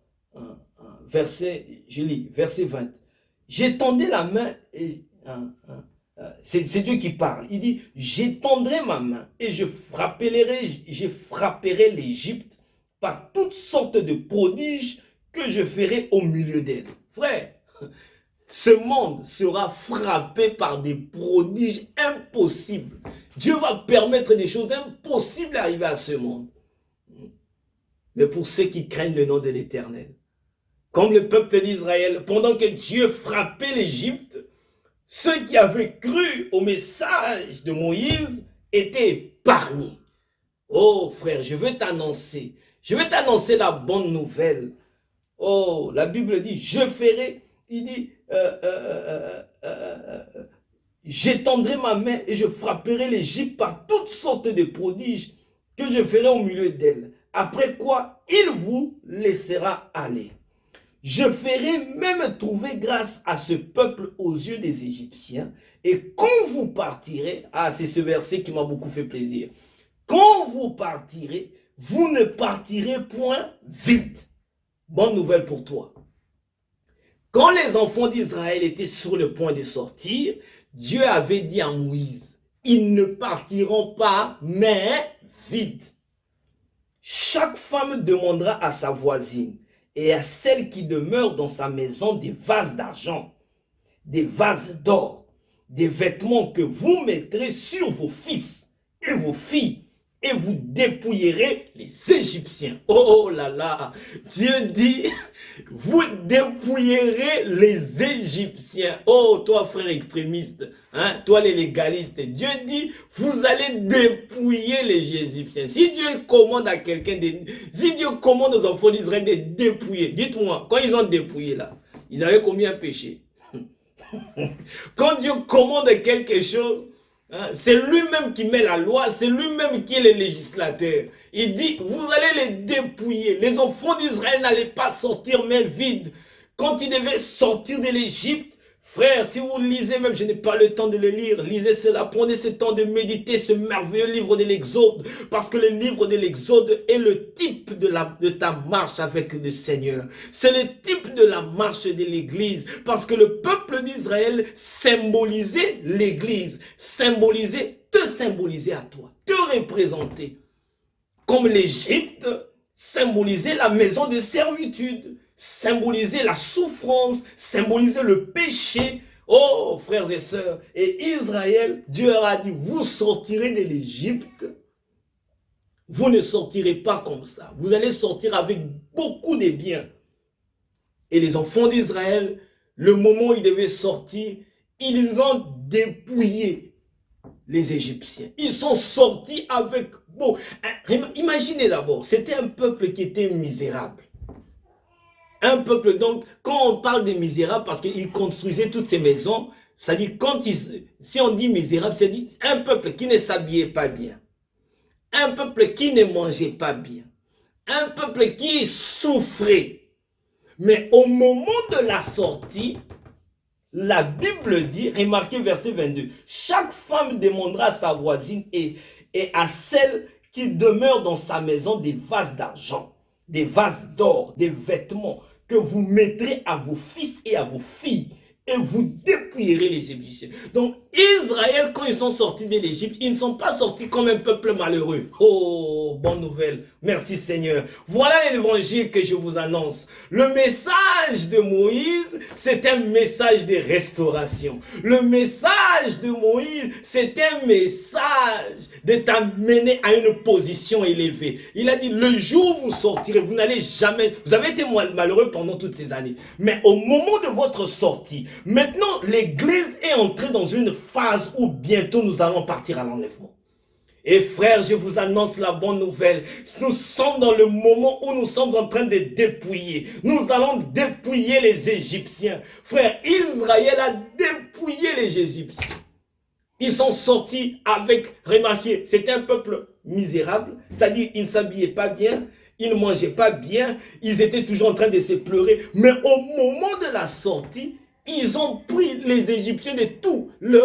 je lis, verset 20. J'étendais la main et... c'est Dieu qui parle. Il dit, j'étendrai ma main et je frapperai l'Égypte par toutes sortes de prodiges que je ferai au milieu d'elle. Frère, ce monde sera frappé par des prodiges impossibles. Dieu va permettre des choses impossibles d'arriver à ce monde. Mais pour ceux qui craignent le nom de l'Éternel, comme le peuple d'Israël, pendant que Dieu frappait l'Égypte, ceux qui avaient cru au message de Moïse étaient épargnés. Oh frère, je veux t'annoncer la bonne nouvelle. Oh, la Bible dit, je ferai, il dit, j'étendrai ma main et je frapperai l'Égypte par toutes sortes de prodiges que je ferai au milieu d'elle. Après quoi, il vous laissera aller. Je ferai même trouver grâce à ce peuple aux yeux des Égyptiens. Et quand vous partirez, c'est ce verset qui m'a beaucoup fait plaisir. Quand vous partirez, vous ne partirez point vite. Bonne nouvelle pour toi. Quand les enfants d'Israël étaient sur le point de sortir, Dieu avait dit à Moïse, ils ne partiront pas, mais vite. Chaque femme demandera à sa voisine et à celle qui demeure dans sa maison des vases d'argent, des vases d'or, des vêtements que vous mettrez sur vos fils et vos filles, et vous dépouillerez les Égyptiens. Oh là là, Dieu dit, vous dépouillerez les Égyptiens. Oh, toi frère extrémiste, hein, toi les légalistes, Dieu dit, vous allez dépouiller les Égyptiens. Si Dieu commande à quelqu'un, si Dieu commande aux enfants d'Israël de dépouiller, dites-moi, quand ils ont dépouillé là, ils avaient combien péché? Quand Dieu commande quelque chose, c'est lui-même qui met la loi, c'est lui-même qui est le législateur. Il dit, vous allez les dépouiller. Les enfants d'Israël n'allaient pas sortir main vide. Quand ils devaient sortir de l'Égypte, frère, si vous lisez, même je n'ai pas le temps de le lire, lisez cela, prenez ce temps de méditer ce merveilleux livre de l'Exode, parce que le livre de l'Exode est le type de ta marche avec le Seigneur. C'est le type de la marche de l'Église, parce que le peuple d'Israël symbolisait l'Église, te symboliser à toi, te représenter. Comme l'Égypte symbolisait la maison de servitude, symboliser la souffrance, symboliser le péché. Oh, frères et sœurs, et Israël, Dieu leur a dit, vous sortirez de l'Égypte, vous ne sortirez pas comme ça. Vous allez sortir avec beaucoup de biens. Et les enfants d'Israël, le moment où ils devaient sortir, ils ont dépouillé les Égyptiens. Ils sont sortis avec... Bon, imaginez d'abord, c'était un peuple qui était misérable. Un peuple, donc, quand on parle des misérables, parce qu'ils construisaient toutes ces maisons, c'est-à-dire, si on dit misérable, c'est un peuple qui ne s'habillait pas bien, un peuple qui ne mangeait pas bien, un peuple qui souffrait. Mais au moment de la sortie, la Bible dit, remarquez verset 22, chaque femme demandera à sa voisine et à celle qui demeure dans sa maison des vases d'argent, des vases d'or, des vêtements que vous mettrez à vos fils et à vos filles. Et vous dépouillerez les Égyptiens. Donc, Israël, quand ils sont sortis de l'Égypte, ils ne sont pas sortis comme un peuple malheureux. Oh, bonne nouvelle. Merci Seigneur. Voilà l'évangile que je vous annonce. Le message de Moïse, c'est un message de restauration. Le message de Moïse, c'est un message de t'amener à une position élevée. Il a dit, le jour où vous sortirez, vous n'allez jamais... Vous avez été malheureux pendant toutes ces années. Mais au moment de votre sortie, maintenant, l'Église est entrée dans une phase où bientôt nous allons partir à l'enlèvement. Et frères, je vous annonce la bonne nouvelle. Nous sommes dans le moment où nous sommes en train de dépouiller. Nous allons dépouiller les Égyptiens. Frère, Israël a dépouillé les Égyptiens. Ils sont sortis avec, remarquez, c'était un peuple misérable, c'est-à-dire ils ne s'habillaient pas bien, ils ne mangeaient pas bien, ils étaient toujours en train de se pleurer. Mais au moment de la sortie, ils ont pris les Égyptiens de tous les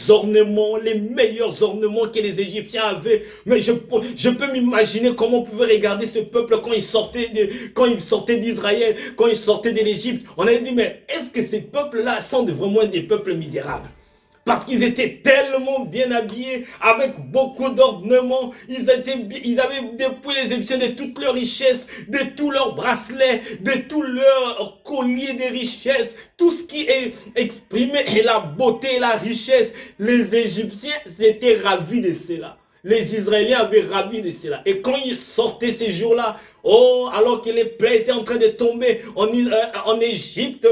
ornements, les meilleurs ornements que les Égyptiens avaient. Mais je peux m'imaginer comment on pouvait regarder ce peuple quand ils sortaient d'Israël, quand ils sortaient de l'Égypte. On avait dit, mais est-ce que ces peuples-là sont vraiment des peuples misérables? Parce qu'ils étaient tellement bien habillés, avec beaucoup d'ornements. Ils avaient dépouillé les Égyptiens de toutes leurs richesses, de tous leurs bracelets, de tous leurs colliers de richesses. Tout ce qui est exprimé est la beauté et la richesse. Les Égyptiens étaient ravis de cela. Les Israéliens avaient ravi de cela. Et quand ils sortaient ces jours-là, oh, alors que les plaies étaient en train de tomber en Égypte,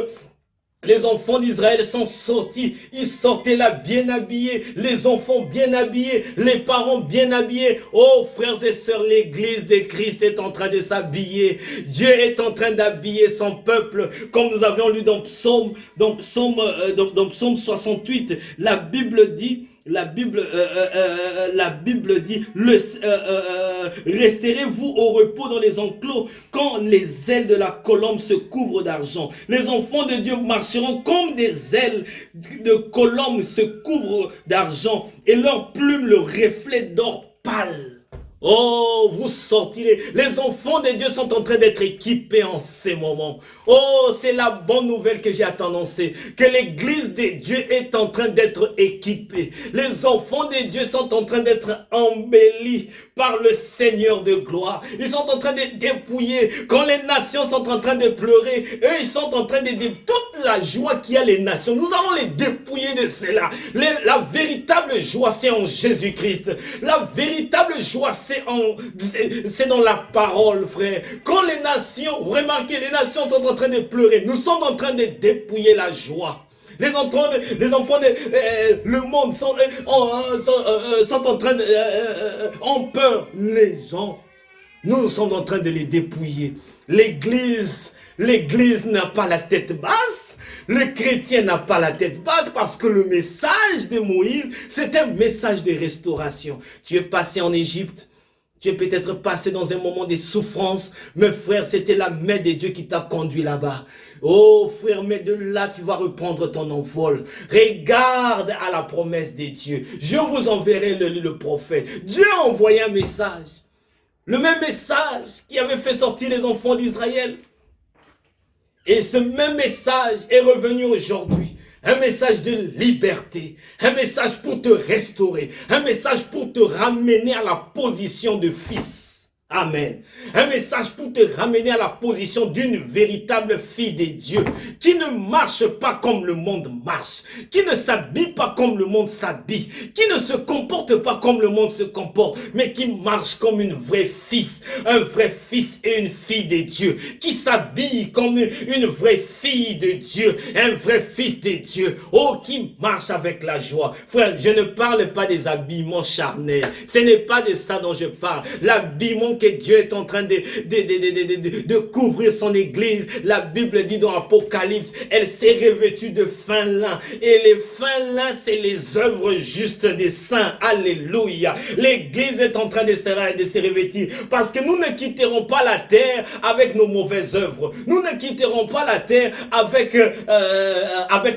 les enfants d'Israël sont sortis, ils sortaient là bien habillés, les enfants bien habillés, les parents bien habillés. Oh frères et sœurs, l'église de Christ est en train de s'habiller. Dieu est en train d'habiller son peuple, comme nous avions lu dans Psaume 68, la Bible dit, resterez-vous au repos dans les enclos quand les ailes de la colombe se couvrent d'argent. Les enfants de Dieu marcheront comme des ailes de colombe se couvrent d'argent et leurs plumes le reflet d'or pâle. Oh, vous sortirez. Les enfants de Dieu sont en train d'être équipés en ces moments. Oh, c'est la bonne nouvelle que j'ai à t'annoncer. Que l'église de Dieu est en train d'être équipée. Les enfants de Dieu sont en train d'être embellis par le Seigneur de gloire. Ils sont en train de dépouiller. Quand les nations sont en train de pleurer, eux, ils sont en train de dire toute la joie qu'il y a les nations. Nous allons les dépouiller de cela. La véritable joie, c'est en Jésus-Christ. La véritable joie, c'est dans la parole, frère. Quand les nations, vous remarquez, les nations sont en train de pleurer. Nous sommes en train de dépouiller la joie. Les enfants le monde sont en train de ont peur. Les gens, nous sommes en train de les dépouiller. L'église n'a pas la tête basse. Le chrétien n'a pas la tête basse parce que le message de Moïse, c'est un message de restauration. Tu es passé en Égypte. Tu es peut-être passé dans un moment de souffrance. Mais frère, c'était la main de Dieu qui t'a conduit là-bas. Oh frère, mais de là, tu vas reprendre ton envol. Regarde à la promesse de Dieu. Je vous enverrai le prophète. Dieu a envoyé un message. Le même message qui avait fait sortir les enfants d'Israël. Et ce même message est revenu aujourd'hui. Un message de liberté, un message pour te restaurer, un message pour te ramener à la position de fils. Amen. Un message pour te ramener à la position d'une véritable fille de Dieu, qui ne marche pas comme le monde marche, qui ne s'habille pas comme le monde s'habille, qui ne se comporte pas comme le monde se comporte, mais qui marche comme une vraie fils, un vrai fils et une fille de Dieu, qui s'habille comme une vraie fille de Dieu, un vrai fils de Dieu, oh, qui marche avec la joie. Frère, je ne parle pas des habillements charnels, ce n'est pas de ça dont je parle. L'habillement que Dieu est en train de couvrir son église. La Bible dit dans Apocalypse, elle s'est revêtue de fin lin. Et les fins lin, c'est les œuvres justes des saints. Alléluia. L'église est en train de se revêtir. Parce que nous ne quitterons pas la terre avec nos mauvaises œuvres. Nous ne quitterons pas la terre avec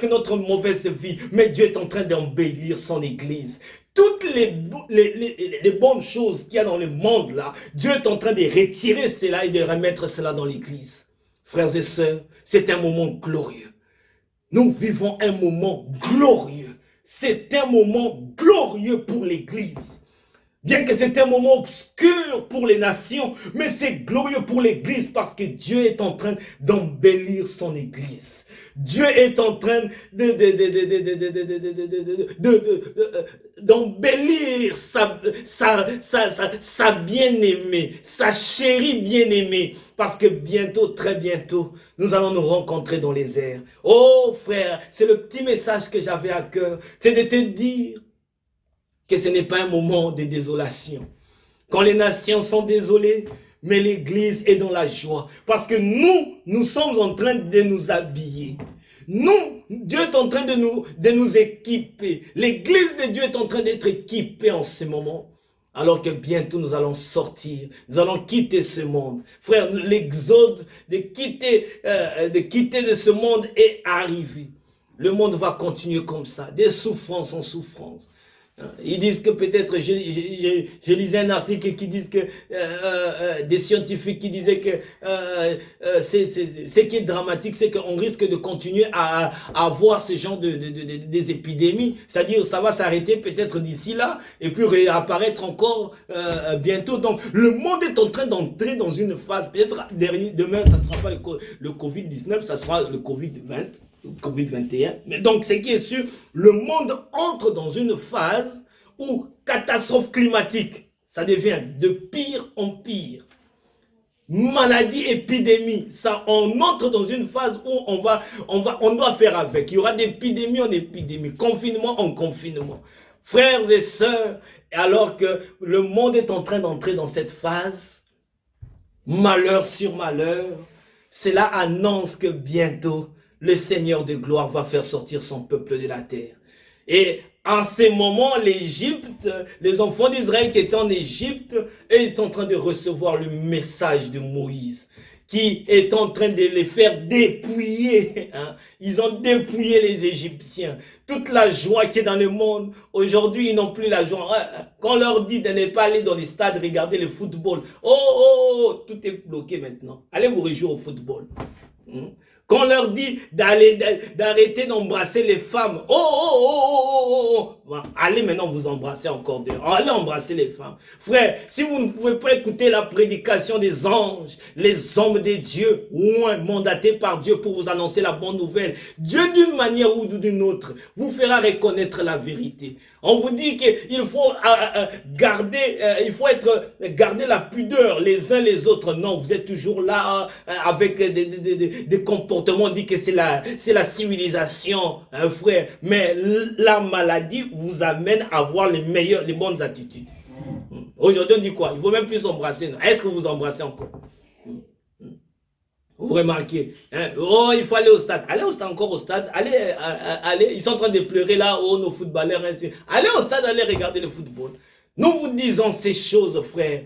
notre mauvaise vie. Mais Dieu est en train d'embellir son église. Toutes les bonnes choses qu'il y a dans le monde là, Dieu est en train de retirer cela et de remettre cela dans l'église. Frères et sœurs, c'est un moment glorieux. Nous vivons un moment glorieux. C'est un moment glorieux pour l'église. Bien que c'est un moment obscur pour les nations, mais c'est glorieux pour l'église parce que Dieu est en train d'embellir son église. Dieu est en train d'embellir sa bien-aimée, sa chérie bien-aimée. Parce que bientôt, très bientôt, nous allons nous rencontrer dans les airs. Oh frère, c'est le petit message que j'avais à cœur. C'est de te dire que ce n'est pas un moment de désolation. Quand les nations sont désolées, mais l'église est dans la joie. Parce que nous sommes en train de nous habiller. Dieu est en train de nous équiper. L'église de Dieu est en train d'être équipée en ce moment. Alors que bientôt nous allons sortir, nous allons quitter ce monde. Frère, l'exode de quitter de ce monde est arrivé. Le monde va continuer comme ça, des souffrances en souffrances. Ils disent que peut-être, je lisais un article qui disent que des scientifiques qui disaient que ce qui est dramatique, c'est qu'on risque de continuer à avoir ce genre des épidémies. C'est-à-dire, ça va s'arrêter peut-être d'ici là et puis réapparaître encore bientôt. Donc, le monde est en train d'entrer dans une phase. Peut-être demain, ça ne sera pas le Covid-19, ça sera le Covid-20. Covid-21. Mais donc, ce qui est sûr, le monde entre dans une phase où catastrophe climatique, ça devient de pire en pire. Maladie, épidémie, ça, on entre dans une phase où on doit faire avec. Il y aura d'épidémie en épidémie, confinement en confinement. Frères et sœurs, alors que le monde est en train d'entrer dans cette phase, malheur sur malheur, cela annonce que bientôt, le Seigneur de gloire va faire sortir son peuple de la terre. Et en ces moments, l'Égypte, les enfants d'Israël qui étaient en Égypte, est en train de recevoir le message de Moïse, qui est en train de les faire dépouiller. Hein. Ils ont dépouillé les Égyptiens. Toute la joie qui est dans le monde, aujourd'hui, ils n'ont plus la joie. Quand on leur dit de ne pas aller dans les stades, regarder le football, tout est bloqué maintenant. Allez vous réjouir au football. Quand on leur dit d'arrêter d'embrasser les femmes, allez maintenant vous embrasser encore dehors. Allez embrasser les femmes. Frère, si vous ne pouvez pas écouter la prédication des anges, les hommes de Dieu, mandatés par Dieu pour vous annoncer la bonne nouvelle, Dieu d'une manière ou d'une autre vous fera reconnaître la vérité. On vous dit qu'il faut garder la pudeur les uns les autres. Non, vous êtes toujours là avec des comportements. On dit que c'est la civilisation, hein, frère. Mais la maladie vous amène à avoir les bonnes attitudes. Aujourd'hui, on dit quoi? Il faut même plus s'embrasser. Est-ce que vous embrassez encore? Vous remarquez, hein? Oh, il faut aller au stade. Allez encore au stade. Allez. Ils sont en train de pleurer là, nos footballeurs. Ainsi. Allez au stade, allez regarder le football. Nous vous disons ces choses, frère.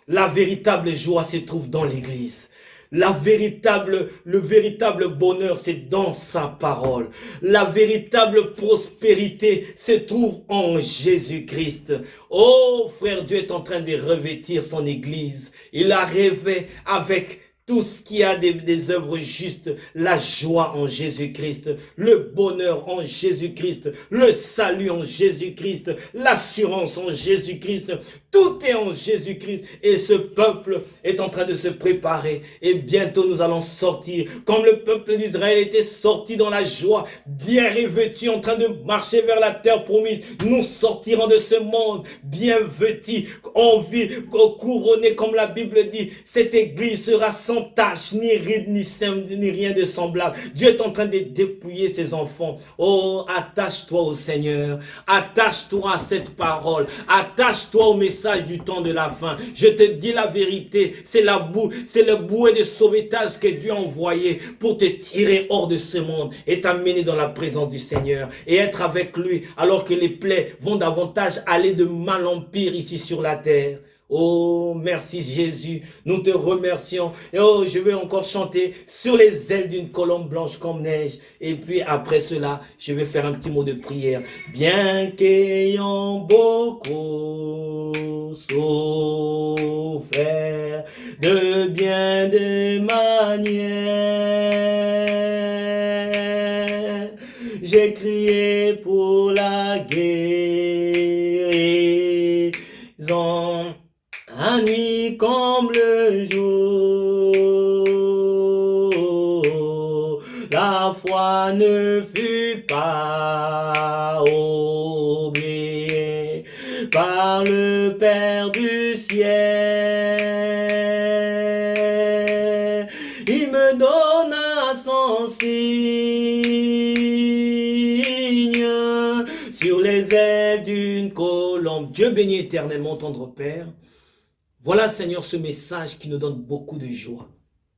La véritable joie se trouve dans l'église. Le véritable bonheur, c'est dans sa parole. La véritable prospérité se trouve en Jésus-Christ. Oh, frère, Dieu est en train de revêtir son église. Il a rêvé avec tout ce qui a des œuvres justes, la joie en Jésus-Christ, le bonheur en Jésus-Christ, le salut en Jésus-Christ, l'assurance en Jésus-Christ, tout est en Jésus-Christ. Et ce peuple est en train de se préparer. Et bientôt nous allons sortir, comme le peuple d'Israël était sorti dans la joie, bien revêtu, en train de marcher vers la terre promise. Nous sortirons de ce monde, bien vêtus, en vie, couronnés, comme la Bible dit. Cette église sera sans tache, ni ride, ni rien de semblable. Dieu est en train de dépouiller ses enfants. Oh, attache-toi au Seigneur. Attache-toi à cette parole. Attache-toi au message du temps de la fin. Je te dis la vérité. C'est le bouée de sauvetage que Dieu a envoyé pour te tirer hors de ce monde et t'amener dans la présence du Seigneur et être avec lui alors que les plaies vont davantage aller de mal en pire ici sur la terre. Oh, merci Jésus, nous te remercions. Et oh, je vais encore chanter sur les ailes d'une colombe blanche comme neige. Et puis après cela, je vais faire un petit mot de prière. Bien qu'ayant beaucoup souffert de bien des manières, j'ai crié pour la guérison. La nuit comme le jour, la foi ne fut pas oubliée par le Père du ciel. Il me donna son signe sur les ailes d'une colombe. Dieu bénit éternellement, tendre Père. Voilà, Seigneur, ce message qui nous donne beaucoup de joie.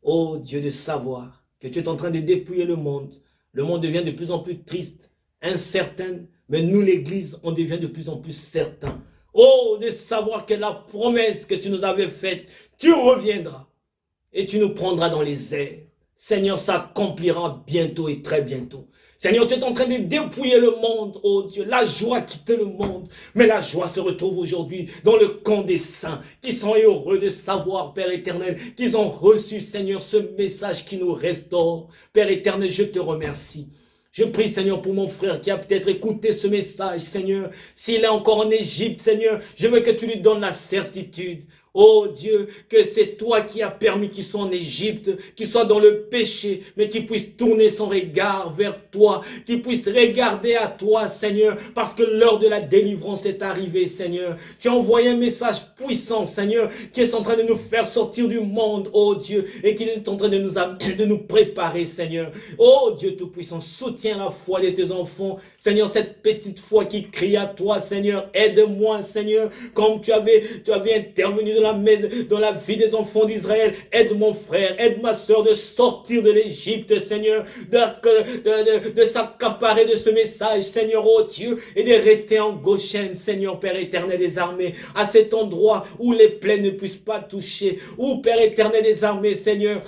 Oh Dieu, de savoir que tu es en train de dépouiller le monde. Le monde devient de plus en plus triste, incertain, mais nous, l'Église, on devient de plus en plus certain. Oh, de savoir que la promesse que tu nous avais faite, tu reviendras et tu nous prendras dans les airs. Seigneur, ça accomplira bientôt et très bientôt. Seigneur, tu es en train de dépouiller le monde, oh Dieu. La joie quitte le monde. Mais la joie se retrouve aujourd'hui dans le camp des saints qui sont heureux de savoir, Père éternel, qu'ils ont reçu, Seigneur, ce message qui nous restaure. Père éternel, je te remercie. Je prie, Seigneur, pour mon frère qui a peut-être écouté ce message, Seigneur. S'il est encore en Égypte, Seigneur, je veux que tu lui donnes la certitude. Oh Dieu, que c'est toi qui as permis qu'il soit en Égypte, qu'il soit dans le péché, mais qu'il puisse tourner son regard vers toi, qu'il puisse regarder à toi, Seigneur, parce que l'heure de la délivrance est arrivée, Seigneur. Tu as envoyé un message puissant, Seigneur, qui est en train de nous faire sortir du monde, oh Dieu, et qui est en train de nous préparer, Seigneur. Oh Dieu Tout-Puissant, soutiens la foi de tes enfants, Seigneur, cette petite foi qui crie à toi, Seigneur. Aide-moi, Seigneur, comme tu avais intervenu dans la vie des enfants d'Israël. Aide mon frère, aide ma soeur de sortir de l'Égypte, Seigneur, de s'accaparer de ce message, Seigneur, oh Dieu, et de rester en Goshen, Seigneur, Père éternel des armées, à cet endroit où les plaies ne puissent pas toucher, où, Père éternel des armées, Seigneur,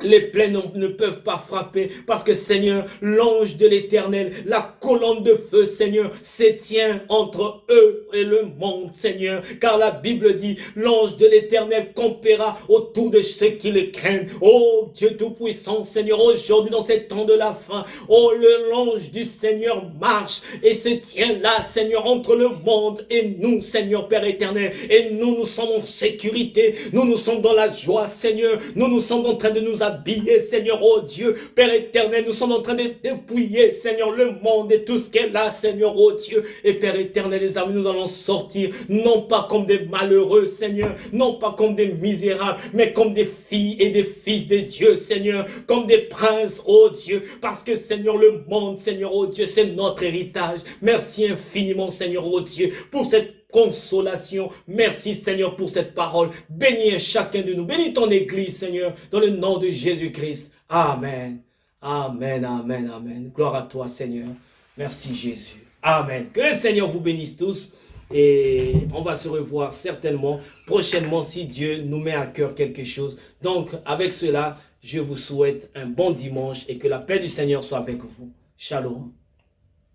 les plaies ne peuvent pas frapper parce que, Seigneur, l'ange de l'Éternel, la colonne de feu, Seigneur, se tient entre eux et le monde, Seigneur. Car la Bible dit, l'ange de l'Éternel campera autour de ceux qui le craignent. Oh Dieu Tout-Puissant, Seigneur, aujourd'hui dans ces temps de la fin, oh, l'ange du Seigneur marche et se tient là, Seigneur, entre le monde et nous, Seigneur, Père éternel. Et nous sommes en sécurité, nous sommes dans la joie, Seigneur. Nous sommes en train de nous habiller, Seigneur, oh Dieu, Père éternel, nous sommes en train de dépouiller, Seigneur, le monde et tout ce qu'est là, Seigneur, oh Dieu, et Père éternel, les amis, nous allons sortir, non pas comme des malheureux, Seigneur, non pas comme des misérables, mais comme des filles et des fils de Dieu, Seigneur, comme des princes, oh Dieu, parce que, Seigneur, le monde, Seigneur, oh Dieu, c'est notre héritage. Merci infiniment, Seigneur, oh Dieu, pour cette consolation. Merci, Seigneur, pour cette parole. Bénis chacun de nous. Bénis ton Église, Seigneur, dans le nom de Jésus-Christ. Amen. Amen, amen, amen. Gloire à toi, Seigneur. Merci, Jésus. Amen. Que le Seigneur vous bénisse tous. Et on va se revoir certainement prochainement si Dieu nous met à cœur quelque chose. Donc, avec cela, je vous souhaite un bon dimanche et que la paix du Seigneur soit avec vous. Shalom.